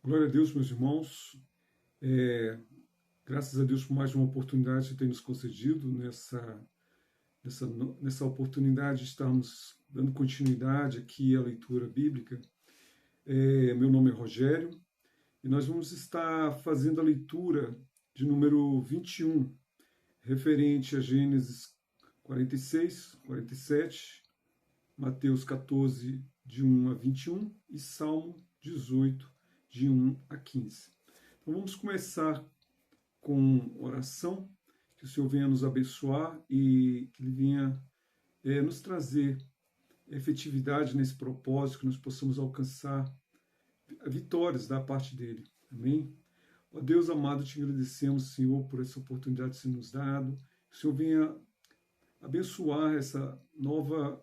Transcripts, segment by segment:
Glória a Deus, meus irmãos. É, Graças a Deus por mais uma oportunidade que tem nos concedido nessa oportunidade estamos dando continuidade aqui à leitura bíblica. Meu nome é Rogério e nós vamos estar fazendo a leitura de número 21, referente a Gênesis 46, 47, Mateus 14, de 1 a 21 e Salmo 18, de 1 a 15. Então vamos começar com oração, que o Senhor venha nos abençoar e que Ele venha nos trazer efetividade nesse propósito, que nós possamos alcançar vitórias da parte dEle. Amém? Ó Deus amado, te agradecemos, Senhor, por essa oportunidade que o Senhor nos dado. Que o Senhor venha abençoar essa nova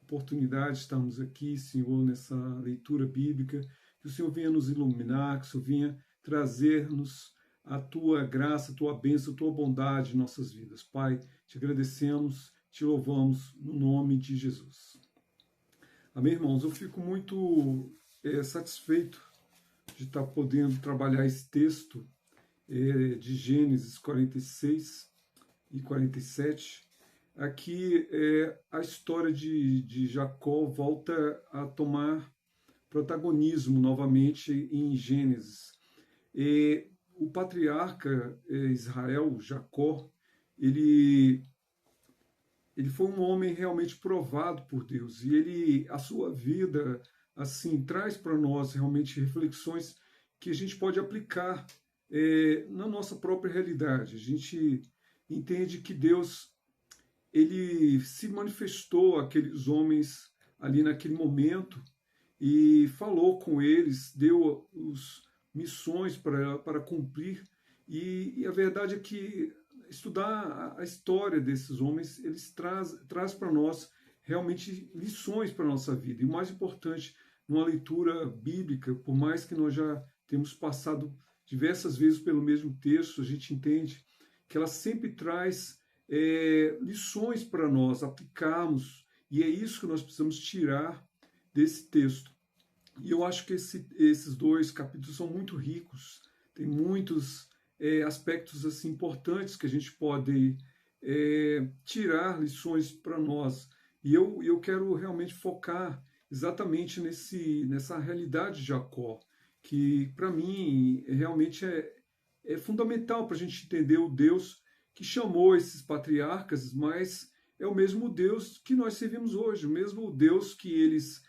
oportunidade de estarmos aqui, Senhor, nessa leitura bíblica. Que o Senhor venha nos iluminar, que o Senhor venha trazer-nos a tua graça, a tua bênção, a tua bondade em nossas vidas. Pai, te agradecemos, te louvamos no nome de Jesus. Amém, irmãos? Eu fico muito satisfeito de estar podendo trabalhar esse texto de Gênesis 46 e 47. Aqui a história de Jacó volta a tomar protagonismo novamente em Gênesis. O patriarca Israel, Jacó, ele foi um homem realmente provado por Deus e a sua vida assim traz para nós realmente reflexões que a gente pode aplicar na nossa própria realidade. A gente entende que Deus ele se manifestou àqueles homens ali naquele momento e falou com eles, deu missões para cumprir, e a verdade é que estudar a história desses homens, eles traz para nós realmente lições para a nossa vida. E o mais importante, numa leitura bíblica, por mais que nós já temos passado diversas vezes pelo mesmo texto, a gente entende que ela sempre traz lições para nós aplicarmos, e é isso que nós precisamos tirar desse texto. E eu acho que esses dois capítulos são muito ricos, tem muitos aspectos assim importantes que a gente pode tirar lições para nós. E eu quero realmente focar exatamente nessa realidade de Jacó, que para mim realmente é fundamental para a gente entender o Deus que chamou esses patriarcas, mas é o mesmo Deus que nós servimos hoje, o mesmo Deus que eles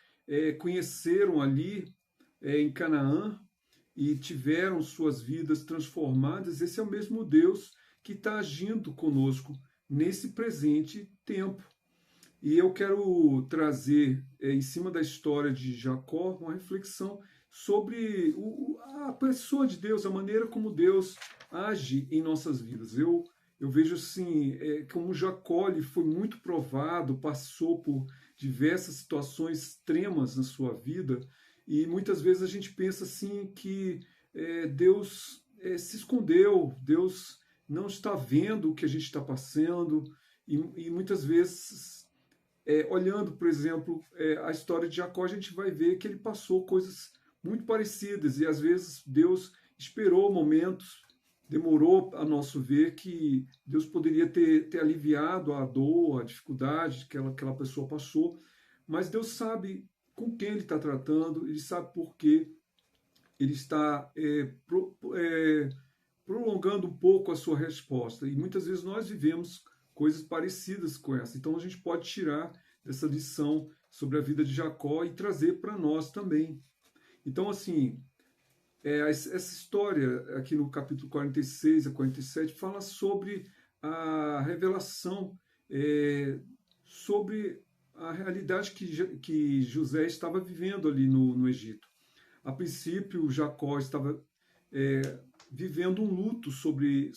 conheceram ali em Canaã e tiveram suas vidas transformadas. Esse é o mesmo Deus que está agindo conosco nesse presente tempo. E eu quero trazer, em cima da história de Jacó, uma reflexão sobre a pessoa de Deus, a maneira como Deus age em nossas vidas. Eu vejo assim, como Jacó ele foi muito provado, passou por diversas situações extremas na sua vida, e muitas vezes a gente pensa assim que Deus se escondeu, Deus não está vendo o que a gente está passando, e muitas vezes, olhando, por exemplo, a história de Jacó, a gente vai ver que ele passou coisas muito parecidas, e às vezes Deus esperou momentos, demorou a nosso ver que Deus poderia ter aliviado a dor, a dificuldade que aquela pessoa passou, mas Deus sabe com quem Ele está tratando, Ele sabe por que Ele está prolongando um pouco a sua resposta. E muitas vezes nós vivemos coisas parecidas com essa. Então a gente pode tirar dessa lição sobre a vida de Jacó e trazer para nós também. Então, assim, essa história aqui no capítulo 46 a 47 fala sobre a revelação, sobre a realidade que José estava vivendo ali no Egito. A princípio, Jacó estava vivendo um luto sobre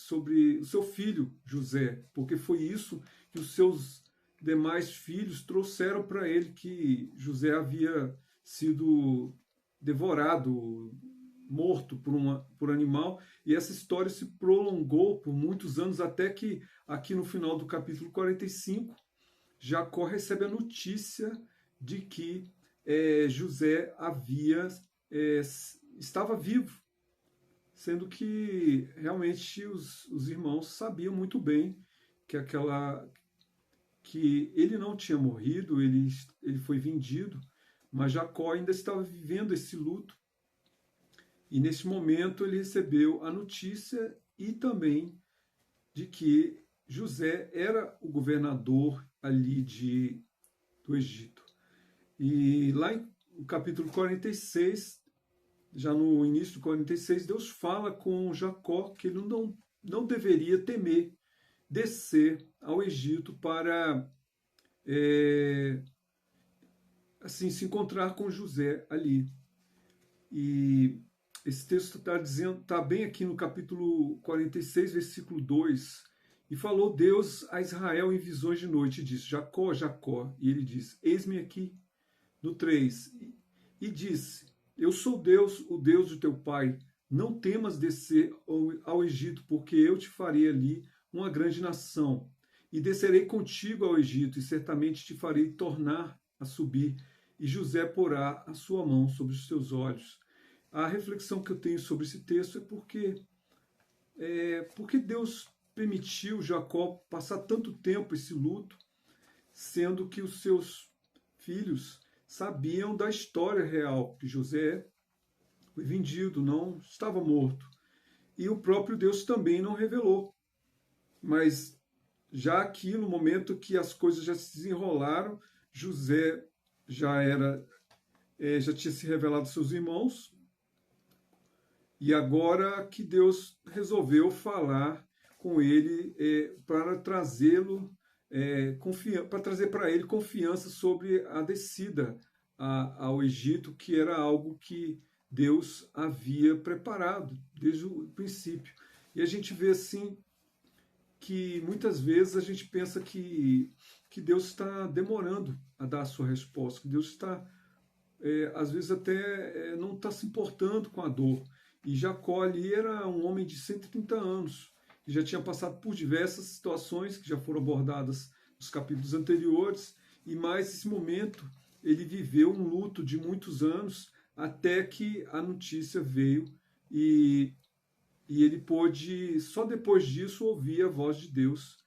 o seu filho José, porque foi isso que os seus demais filhos trouxeram para ele, que José havia sido devorado, morto por animal, e essa história se prolongou por muitos anos, até que aqui no final do capítulo 45, Jacó recebe a notícia de que José havia estava vivo, sendo que realmente os irmãos sabiam muito bem que ele não tinha morrido, ele foi vendido, mas Jacó ainda estava vivendo esse luto. E nesse momento ele recebeu a notícia e também de que José era o governador ali do Egito. E lá no capítulo 46, já no início do 46, Deus fala com Jacó que ele não deveria temer descer ao Egito para assim se encontrar com José ali. E esse texto está bem aqui no capítulo 46, versículo 2. E falou Deus a Israel em visões de noite, e disse: Jacó, Jacó. E ele disse: Eis-me aqui. No 3. E disse: Eu sou Deus, o Deus de teu pai. Não temas descer ao Egito, porque eu te farei ali uma grande nação. E descerei contigo ao Egito, e certamente te farei tornar a subir. E José porá a sua mão sobre os teus olhos. A reflexão que eu tenho sobre esse texto é porque Deus permitiu Jacó passar tanto tempo esse luto, sendo que os seus filhos sabiam da história real, que José foi vendido, não estava morto. E o próprio Deus também não revelou. Mas já aqui, no momento que as coisas já se desenrolaram, José já tinha se revelado aos seus irmãos, e agora que Deus resolveu falar com ele para trazê-lo, para trazer para ele confiança sobre a descida ao Egito, que era algo que Deus havia preparado desde o princípio. E a gente vê assim que muitas vezes a gente pensa que Deus está demorando a dar a sua resposta, que Deus está, às vezes até não está se importando com a dor. E Jacó ali era um homem de 130 anos, que já tinha passado por diversas situações que já foram abordadas nos capítulos anteriores, e mais esse momento ele viveu um luto de muitos anos até que a notícia veio e ele pôde, só depois disso, ouvir a voz de Deus,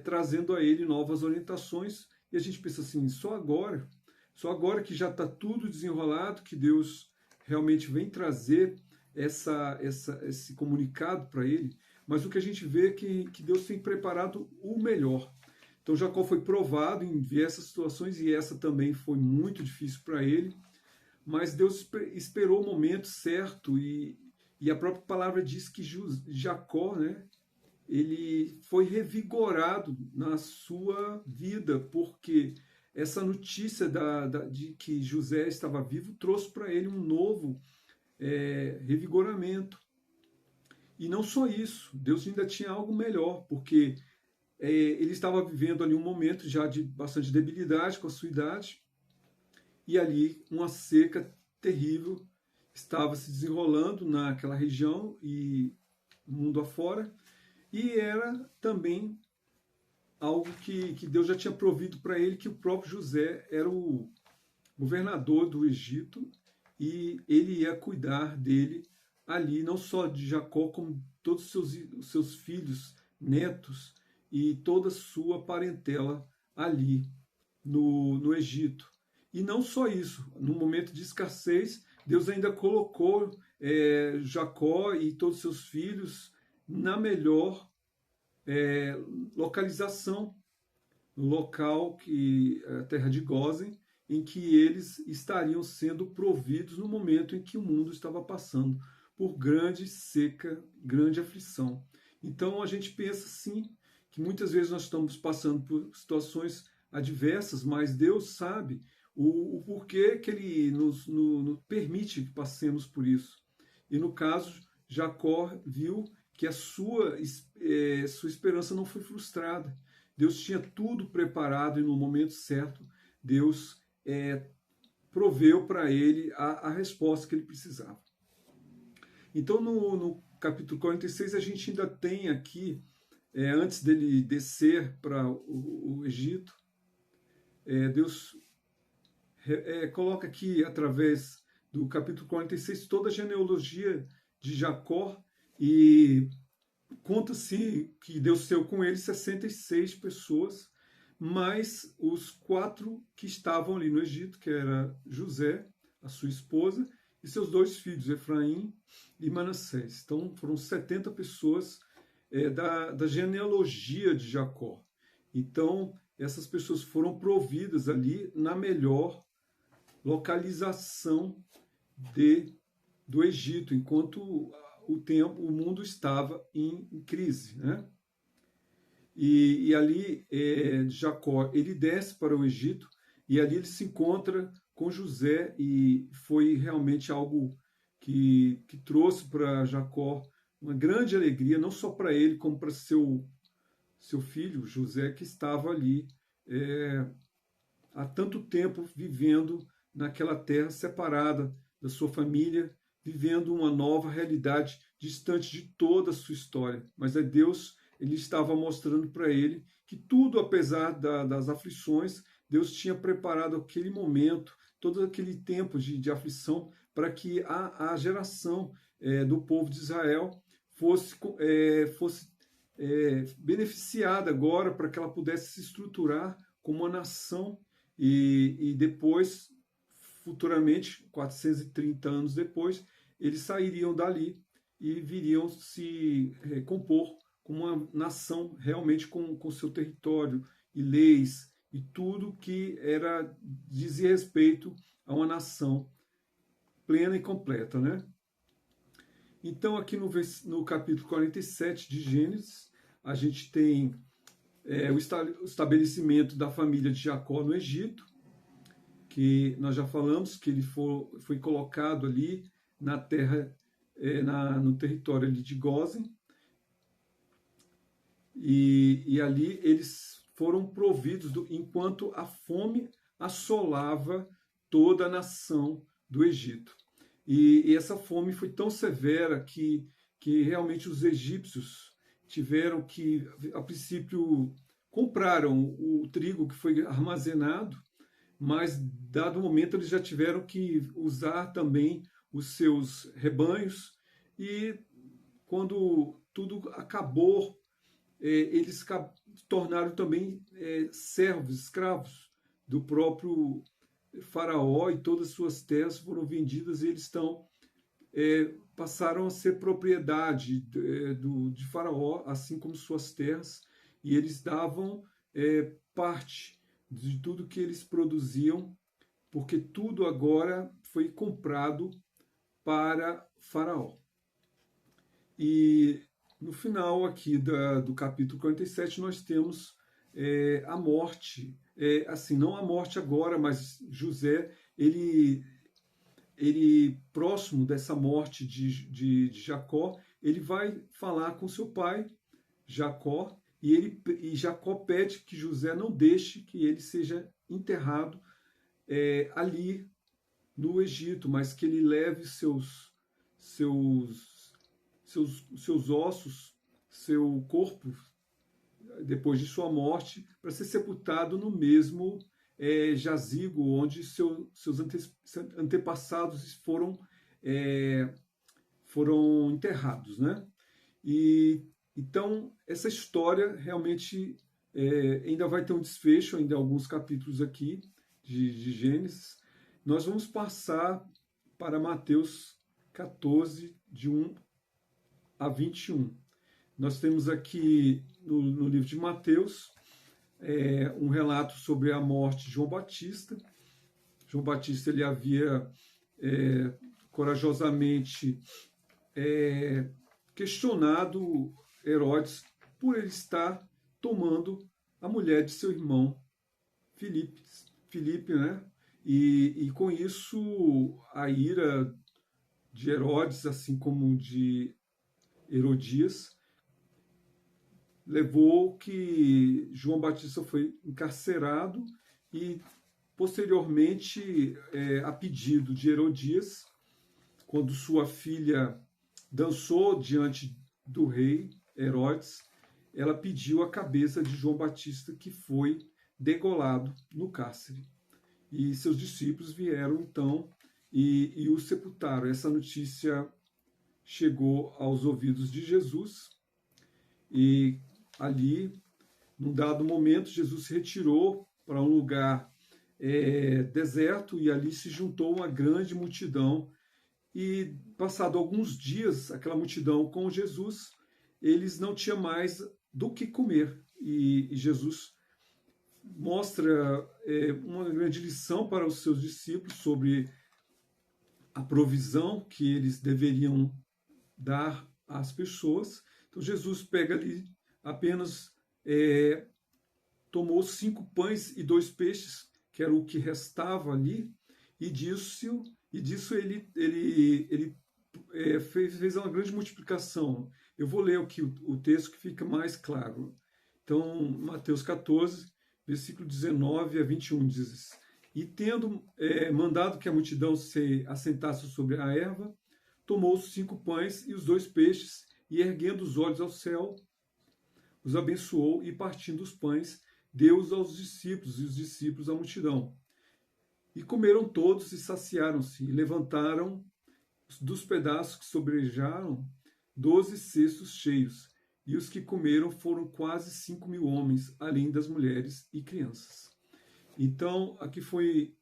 trazendo a ele novas orientações. E a gente pensa assim, só agora que já está tudo desenrolado, que Deus realmente vem trazer esse comunicado para ele, mas o que a gente vê é que Deus tem preparado o melhor. Então Jacó foi provado em diversas situações, e essa também foi muito difícil para ele, mas Deus esperou o momento certo, e a própria palavra diz que Jacó, né, ele foi revigorado na sua vida, porque essa notícia de que José estava vivo trouxe para ele um novo revigoramento. E não só isso, Deus ainda tinha algo melhor, porque ele estava vivendo ali um momento já de bastante debilidade com a sua idade, e ali uma seca terrível estava se desenrolando naquela região e mundo afora, e era também algo que Deus já tinha provido para ele, que o próprio José era o governador do Egito, e ele ia cuidar dele ali, não só de Jacó, como todos os seus filhos, netos e toda a sua parentela ali no Egito. E não só isso, no momento de escassez, Deus ainda colocou Jacó e todos os seus filhos na melhor localização, no local a terra de Gósen, em que eles estariam sendo providos no momento em que o mundo estava passando por grande seca, grande aflição. Então a gente pensa sim que muitas vezes nós estamos passando por situações adversas, mas Deus sabe o porquê que Ele nos permite que passemos por isso. E no caso, Jacó viu que a sua esperança não foi frustrada. Deus tinha tudo preparado, e no momento certo, Deus proveu para ele a resposta que ele precisava. Então, no capítulo 46, a gente ainda tem aqui, antes dele descer para o Egito, Deus coloca aqui, através do capítulo 46, toda a genealogia de Jacó, e conta-se que Deus saiu com ele 66 pessoas, mais os 4 que estavam ali no Egito, que era José, a sua esposa, e seus 2 filhos, Efraim e Manassés. Então foram 70 pessoas da genealogia de Jacó. Então essas pessoas foram providas ali na melhor localização do Egito, enquanto o mundo estava em crise, né? E ali Jacó, ele desce para o Egito, e ali ele se encontra com José, e foi realmente algo que trouxe para Jacó uma grande alegria, não só para ele, como para seu filho José, que estava ali há tanto tempo vivendo naquela terra separada da sua família, vivendo uma nova realidade distante de toda a sua história. Mas Deus, ele estava mostrando para ele que tudo, apesar das aflições, Deus tinha preparado aquele momento, todo aquele tempo de aflição, para que a geração do povo de Israel fosse beneficiada agora, para que ela pudesse se estruturar como uma nação, e depois, futuramente, 430 anos depois, eles sairiam dali e viriam se compor como uma nação realmente com seu território e leis e tudo que dizia respeito a uma nação plena e completa, né? Então, aqui no capítulo 47 de Gênesis, a gente tem o estabelecimento da família de Jacó no Egito, que nós já falamos que ele foi colocado ali na terra, no território ali de Gósen, e ali eles foram providos enquanto a fome assolava toda a nação do Egito. E essa fome foi tão severa que realmente os egípcios tiveram que, a princípio, compraram o trigo que foi armazenado, mas, dado o momento, eles já tiveram que usar também os seus rebanhos, e quando tudo acabou, eles se tornaram também servos, escravos do próprio Faraó, e todas as suas terras foram vendidas, e eles passaram a ser propriedade de Faraó, assim como suas terras, e eles davam parte de tudo que eles produziam, porque tudo agora foi comprado para Faraó. E no final aqui do capítulo 47, nós temos a morte, assim, não a morte agora, mas José, ele próximo dessa morte de Jacó, ele vai falar com seu pai, Jacó, e Jacó pede que José não deixe que ele seja enterrado ali no Egito, mas que ele leve seus ossos, seu corpo, depois de sua morte, para ser sepultado no mesmo jazigo onde seus antepassados foram enterrados, né? E então essa história realmente ainda vai ter um desfecho, ainda alguns capítulos aqui de Gênesis. Nós vamos passar para Mateus 14, de 1 a 21. Nós temos aqui no livro de Mateus um relato sobre a morte de João Batista. João Batista, ele havia corajosamente questionado Herodes por ele estar tomando a mulher de seu irmão Filipe, né? E com isso a ira de Herodes, assim como de Herodias, levou que João Batista foi encarcerado, e posteriormente, a pedido de Herodias, quando sua filha dançou diante do rei Herodes, ela pediu a cabeça de João Batista, que foi degolado no cárcere. E seus discípulos vieram então e o sepultaram. Essa notícia chegou aos ouvidos de Jesus e ali, num dado momento, Jesus se retirou para um lugar deserto e ali se juntou uma grande multidão. E passado alguns dias, aquela multidão com Jesus, eles não tinham mais do que comer. E Jesus mostra uma grande lição para os seus discípulos sobre a provisão que eles deveriam dar às pessoas. Então Jesus pega ali apenas, tomou 5 pães e 2 peixes, que era o que restava ali, e disso ele fez uma grande multiplicação. Eu vou ler aqui o texto que fica mais claro. Então, Mateus 14, versículo 19 a 21 diz: E tendo mandado que a multidão se assentasse sobre a erva, tomou os 5 pães e os 2 peixes, e erguendo os olhos ao céu, os abençoou, e partindo os pães, deu-os aos discípulos, e os discípulos à multidão. E comeram todos e saciaram-se, e levantaram dos pedaços que sobrejaram 12 cestos cheios, e os que comeram foram quase 5.000 homens, além das mulheres e crianças. Então, aqui foi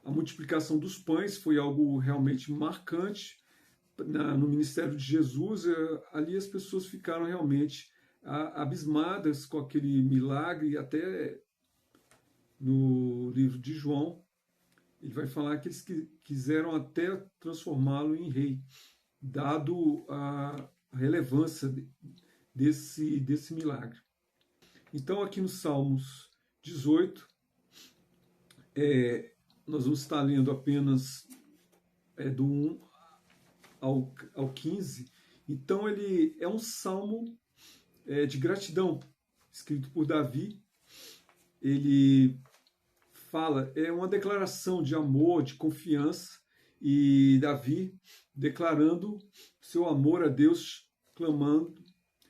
a multiplicação dos pães, foi algo realmente marcante no ministério de Jesus. Ali as pessoas ficaram realmente abismadas com aquele milagre. Até no livro de João, ele vai falar que eles quiseram até transformá-lo em rei, dado a relevância desse milagre. Então, aqui no Salmos 18, nós vamos estar lendo apenas do 1 ao 15. Então, ele é um salmo de gratidão, escrito por Davi. Ele fala, é uma declaração de amor, de confiança, e Davi declarando seu amor a Deus, clamando,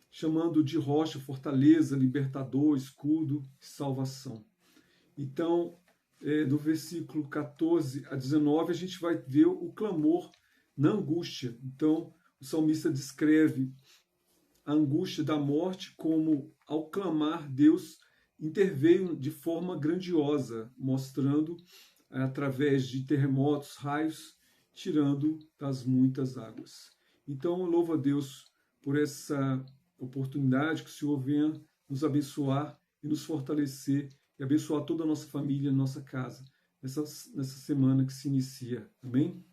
chamando de rocha, fortaleza, libertador, escudo e salvação. Então, do versículo 14 a 19, a gente vai ver o clamor na angústia. Então, o salmista descreve a angústia da morte como, ao clamar, Deus interveio de forma grandiosa, mostrando através de terremotos, raios, tirando das muitas águas. Então, louvo a Deus por essa oportunidade, que o Senhor venha nos abençoar e nos fortalecer e abençoar toda a nossa família, nossa casa, nessa semana que se inicia. Amém?